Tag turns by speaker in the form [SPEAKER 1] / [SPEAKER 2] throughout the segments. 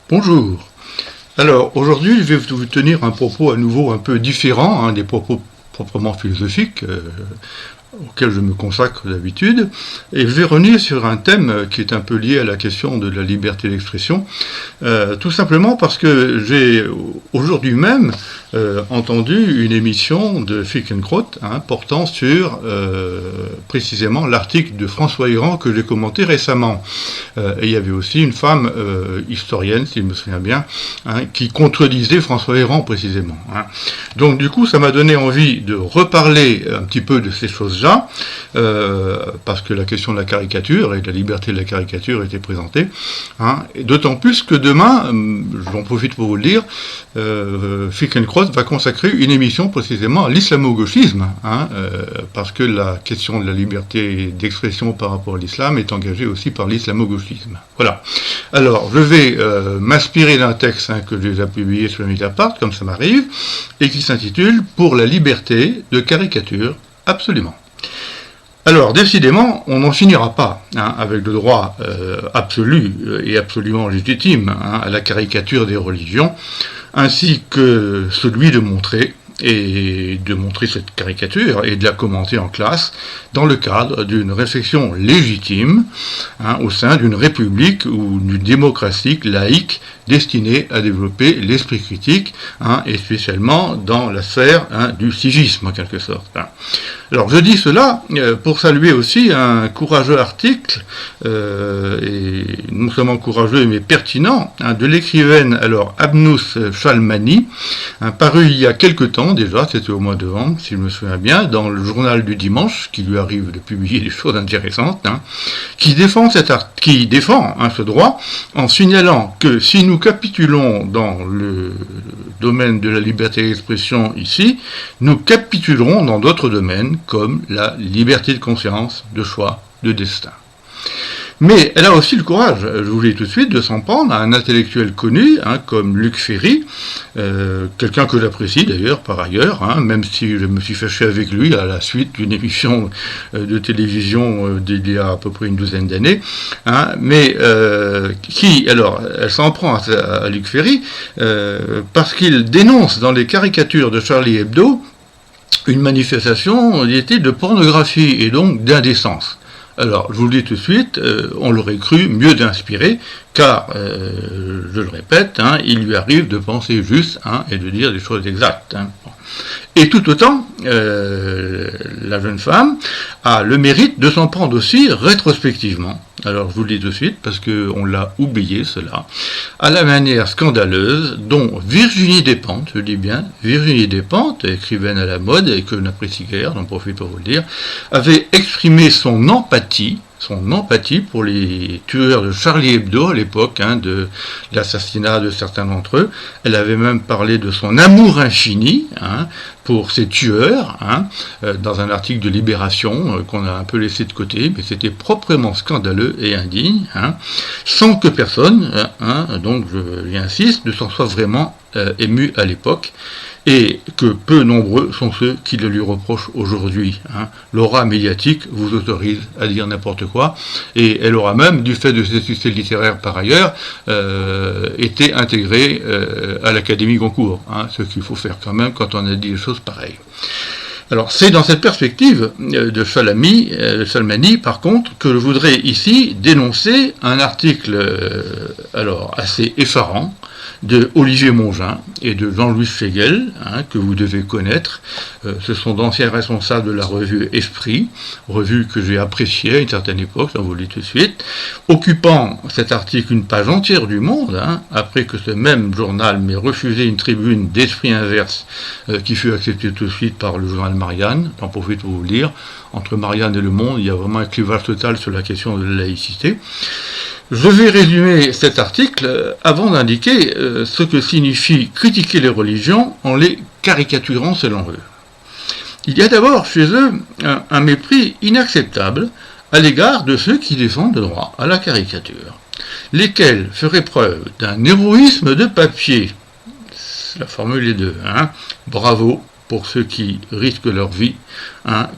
[SPEAKER 1] Bonjour. Alors aujourd'hui, je vais vous tenir un propos à nouveau un peu différent, des propos proprement philosophiques auxquels je me consacre d'habitude, et je vais revenir sur un thème qui est un peu lié à la question de la liberté d'expression, tout simplement parce que j'ai aujourd'hui même entendu une émission de Finkielkraut portant sur précisément l'article de François Héran que j'ai commenté récemment. Et il y avait aussi une femme historienne, si je me souviens bien, qui contredisait François Héran précisément. Donc du coup, ça m'a donné envie de reparler un petit peu de ces choses-là, parce que la question de la caricature et de la liberté de la caricature était présentée, et d'autant plus que demain, j'en profite pour vous le dire, Finkielkraut va consacrer une émission précisément à l'islamo-gauchisme, parce que la question de la liberté d'expression par rapport à l'islam est engagée aussi par l'islamo-gauchisme. Voilà. Alors, je vais m'inspirer d'un texte que j'ai déjà publié sur le Mediapart, comme ça m'arrive, et qui s'intitule « Pour la liberté de caricature, absolument ». Alors, décidément, on n'en finira pas avec le droit absolu et absolument légitime à la caricature des religions, ainsi que celui de montrer cette caricature et de la commenter en classe dans le cadre d'une réflexion légitime au sein d'une république ou d'une démocratie laïque destinée à développer l'esprit critique, et spécialement dans la sphère du civisme en quelque sorte. Alors je dis cela pour saluer aussi un courageux article, et non seulement courageux mais pertinent, de l'écrivaine Abnous Shalmani, paru il y a quelque temps déjà, c'était au mois de novembre si je me souviens bien, dans le journal du dimanche, qui lui arrive de publier des choses intéressantes, qui défend ce droit en signalant que si nous capitulons dans le domaine de la liberté d'expression ici, nous capitulerons dans d'autres domaines comme la liberté de conscience, de choix, de destin. Mais elle a aussi le courage, je vous le dis tout de suite, de s'en prendre à un intellectuel connu, comme Luc Ferry, quelqu'un que j'apprécie d'ailleurs par ailleurs, même si je me suis fâché avec lui à la suite d'une émission de télévision d'il y a à peu près une douzaine d'années, mais elle s'en prend à Luc Ferry parce qu'il dénonce dans les caricatures de Charlie Hebdo une manifestation de pornographie et donc d'indécence. Alors, je vous le dis tout de suite, on l'aurait cru mieux d'inspirer, car, je le répète, il lui arrive de penser juste et de dire des choses exactes. Et tout autant, la jeune femme a le mérite de s'en prendre aussi rétrospectivement. Alors je vous le dis tout de suite, parce qu'on l'a oublié cela, à la manière scandaleuse dont Virginie Despentes, je dis bien Virginie Despentes, écrivaine à la mode et que je n'apprécie guère, j'en profite pour vous le dire, avait exprimé son empathie pour les tueurs de Charlie Hebdo à l'époque, de l'assassinat de certains d'entre eux. Elle avait même parlé de son amour infini pour ces tueurs, dans un article de Libération qu'on a un peu laissé de côté, mais c'était proprement scandaleux et indigne, sans que personne, donc j'y insiste, ne s'en soit vraiment ému à l'époque, et que peu nombreux sont ceux qui le lui reprochent aujourd'hui. L'aura médiatique vous autorise à dire n'importe quoi, et elle aura même, du fait de ses succès littéraires par ailleurs, été intégrée à l'Académie Goncourt, ce qu'il faut faire quand même quand on a dit des choses pareilles. Alors c'est dans cette perspective de Shalmani, par contre, que je voudrais ici dénoncer un article assez effarant de Olivier Mongin et de Jean-Louis Fegel, que vous devez connaître. Ce sont d'anciens responsables de la revue Esprit, revue que j'ai appréciée à une certaine époque, ça vous le dis tout de suite, occupant cet article une page entière du Monde, après que ce même journal m'ait refusé une tribune d'Esprit Inverse qui fut acceptée tout de suite par le journal Marianne. J'en profite pour vous le dire, entre Marianne et Le Monde, il y a vraiment un clivage total sur la question de la laïcité. Je vais résumer cet article avant d'indiquer ce que signifie critiquer les religions en les caricaturant selon eux. Il y a d'abord chez eux un mépris inacceptable à l'égard de ceux qui défendent le droit à la caricature, lesquels feraient preuve d'un héroïsme de papier. La formule est deux. Bravo pour ceux qui risquent leur vie,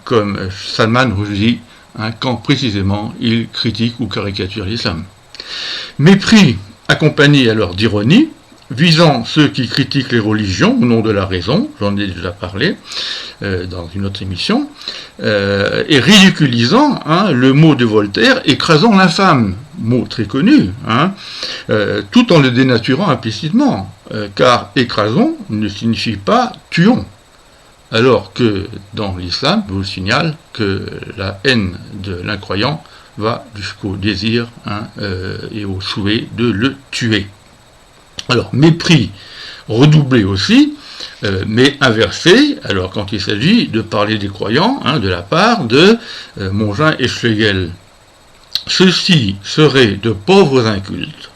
[SPEAKER 1] comme Salman Rushdie, quand précisément ils critiquent ou caricaturent l'islam. Mépris accompagnée alors d'ironie, visant ceux qui critiquent les religions au nom de la raison, j'en ai déjà parlé dans une autre émission, et ridiculisant le mot de Voltaire, écrasant l'infâme, mot très connu, tout en le dénaturant implicitement, car écrasons ne signifie pas tuons. Alors que dans l'islam, je vous signale que la haine de l'incroyant va jusqu'au désir et au souhait de le tuer. Alors, mépris redoublé aussi, mais inversé, alors quand il s'agit de parler des croyants, de la part de Mongin et Schlegel. Ceux-ci seraient de pauvres incultes,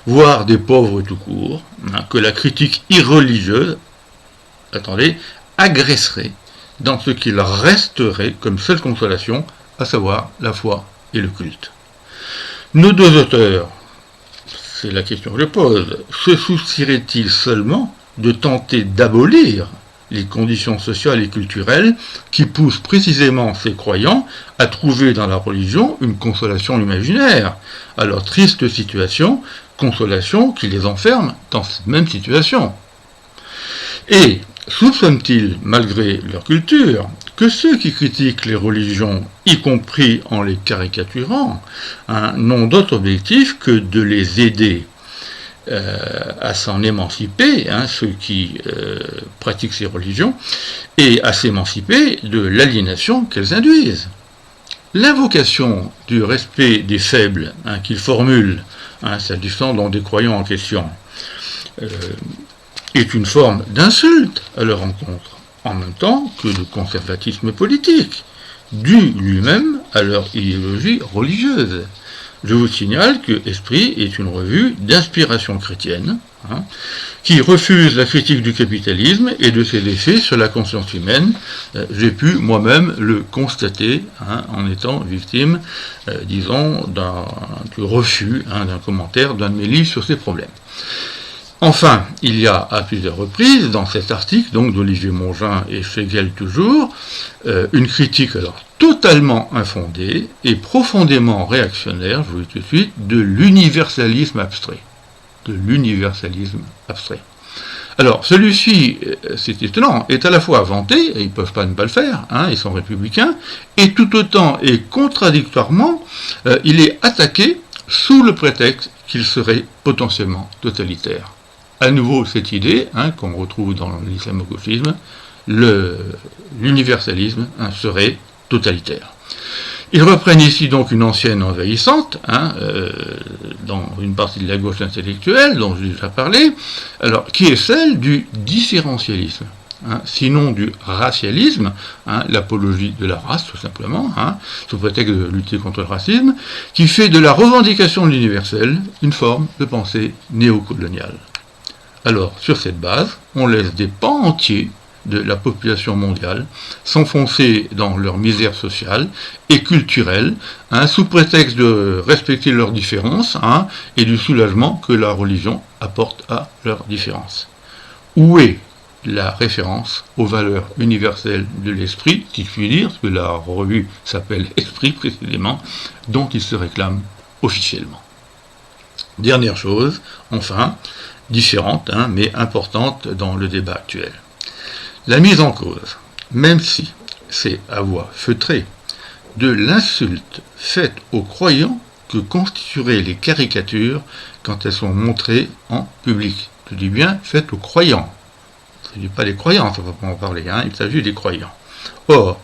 [SPEAKER 1] voire des pauvres tout court, que la critique irreligieuse, agresserait dans ce qu'il resterait comme seule consolation, à savoir la foi et le culte. Nos deux auteurs, c'est la question que je pose, se soucieraient-ils seulement de tenter d'abolir les conditions sociales et culturelles qui poussent précisément ces croyants à trouver dans la religion une consolation imaginaire à leur triste situation, consolation qui les enferme dans cette même situation? Et soupçonnent-ils, malgré leur culture, que ceux qui critiquent les religions, y compris en les caricaturant, n'ont d'autre objectif que de les aider à s'en émanciper, ceux qui pratiquent ces religions, et à s'émanciper de l'aliénation qu'elles induisent? L'invocation du respect des faibles qu'ils formulent, s'agissant donc des croyants en question, est une forme d'insulte à leur encontre, en même temps que de conservatisme politique, dû lui-même à leur idéologie religieuse. Je vous signale que Esprit est une revue d'inspiration chrétienne, qui refuse la critique du capitalisme et de ses effets sur la conscience humaine. J'ai pu moi-même le constater en étant victime, disons, du refus d'un commentaire d'un de mes livres sur ces problèmes. Enfin, il y a à plusieurs reprises, dans cet article, donc d'Olivier Mongin et Schlegel toujours, une critique alors totalement infondée et profondément réactionnaire, je vous le dis tout de suite, de l'universalisme abstrait. De l'universalisme abstrait. Alors, celui-ci, c'est étonnant, est à la fois vanté, et ils ne peuvent pas ne pas le faire, ils sont républicains, et tout autant et contradictoirement, il est attaqué sous le prétexte qu'il serait potentiellement totalitaire. À nouveau, cette idée, qu'on retrouve dans l'islamo-gauchisme, l'universalisme serait totalitaire. Ils reprennent ici donc une ancienne envahissante, dans une partie de la gauche intellectuelle, dont j'ai déjà parlé, alors, qui est celle du différentialisme, sinon du racialisme, l'apologie de la race tout simplement, sous prétexte de lutter contre le racisme, qui fait de la revendication de l'universel une forme de pensée néocoloniale. Alors, sur cette base, on laisse des pans entiers de la population mondiale s'enfoncer dans leur misère sociale et culturelle, sous prétexte de respecter leurs différences et du soulagement que la religion apporte à leurs différences. Où est la référence aux valeurs universelles de l'esprit, si je puis dire, parce que la revue s'appelle Esprit précisément, dont il se réclame officiellement? Dernière chose, enfin, différente, mais importante dans le débat actuel. La mise en cause, même si c'est à voix feutrée, de l'insulte faite aux croyants que constitueraient les caricatures quand elles sont montrées en public. Je dis bien faites aux croyants. Il ne s'agit pas des croyants, ça ne va pas en parler, il s'agit des croyants. Or,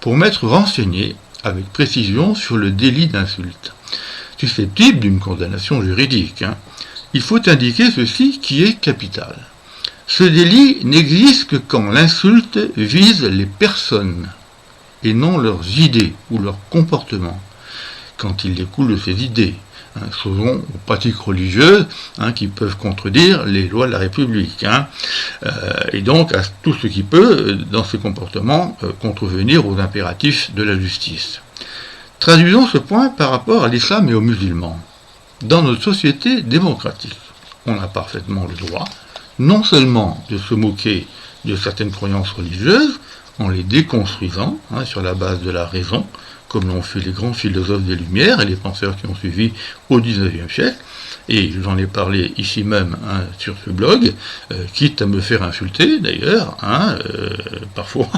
[SPEAKER 1] pour m'être renseigné avec précision sur le délit d'insulte, susceptible d'une condamnation juridique, il faut indiquer ceci qui est capital. Ce délit n'existe que quand l'insulte vise les personnes et non leurs idées ou leurs comportements, quand il découle de ces idées, souvent aux pratiques religieuses qui peuvent contredire les lois de la République, et donc à tout ce qui peut, dans ces comportements, contrevenir aux impératifs de la justice. Traduisons ce point par rapport à l'islam et aux musulmans. Dans notre société démocratique, on a parfaitement le droit, non seulement de se moquer de certaines croyances religieuses, en les déconstruisant sur la base de la raison, comme l'ont fait les grands philosophes des Lumières et les penseurs qui ont suivi au XIXe siècle, et j'en ai parlé ici même sur ce blog, quitte à me faire insulter d'ailleurs, parfois,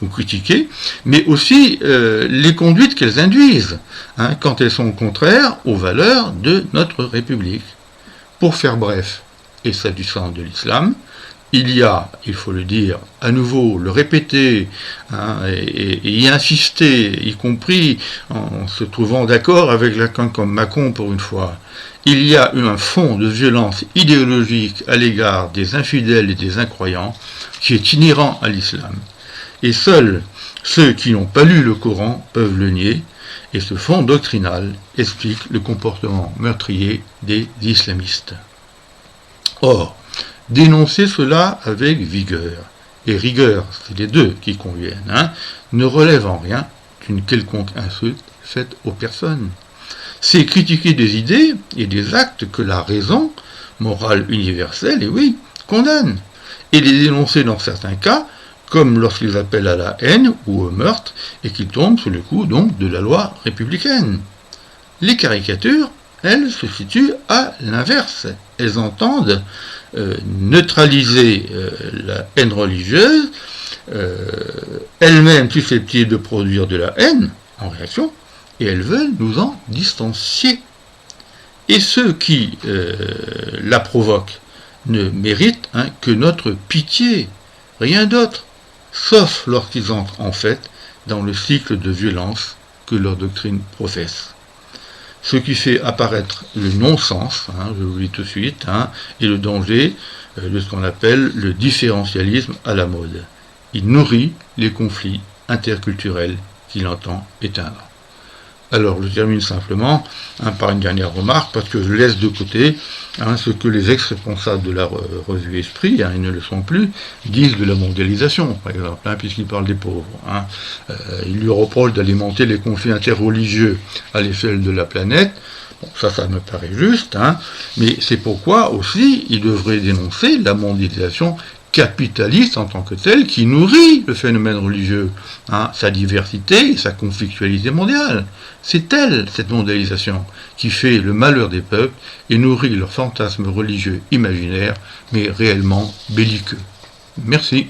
[SPEAKER 1] ou critiquer, mais aussi les conduites qu'elles induisent, quand elles sont contraires aux valeurs de notre République. Pour faire bref, et s'agissant de l'islam, il y a, il faut le dire, à nouveau, le répéter, et y insister, y compris en se trouvant d'accord avec quelqu'un comme Macron pour une fois, il y a un fond de violence idéologique à l'égard des infidèles et des incroyants qui est inhérent à l'islam. Et seuls ceux qui n'ont pas lu le Coran peuvent le nier, et ce fond doctrinal explique le comportement meurtrier des islamistes. Or, dénoncer cela avec vigueur et rigueur, c'est les deux qui conviennent, ne relève en rien d'une quelconque insulte faite aux personnes. C'est critiquer des idées et des actes que la raison, morale universelle, et oui, condamne, et les dénoncer dans certains cas, comme lorsqu'ils appellent à la haine ou au meurtre, et qu'ils tombent sous le coup donc de la loi républicaine. Les caricatures, elles, se situent à l'inverse. Elles entendent neutraliser la haine religieuse, elles-mêmes susceptibles de produire de la haine en réaction, et elles veulent nous en distancier. Et ceux qui la provoquent ne méritent que notre pitié, rien d'autre, sauf lorsqu'ils entrent en fait dans le cycle de violence que leur doctrine professe. Ce qui fait apparaître le non-sens, je vous le dis tout de suite, et le danger de ce qu'on appelle le différentialisme à la mode. Il nourrit les conflits interculturels qu'il entend éteindre. Alors je termine simplement par une dernière remarque, parce que je laisse de côté ce que les ex-responsables de la revue Esprit, ils ne le sont plus, disent de la mondialisation, par exemple, puisqu'ils parlent des pauvres. Ils lui reprochent d'alimenter les conflits interreligieux à l'échelle de la planète. Bon, ça me paraît juste, mais c'est pourquoi aussi ils devraient dénoncer la mondialisation capitaliste en tant que telle qui nourrit le phénomène religieux, sa diversité et sa conflictualité mondiale. C'est elle, cette mondialisation, qui fait le malheur des peuples et nourrit leurs fantasmes religieux imaginaires, mais réellement belliqueux. Merci.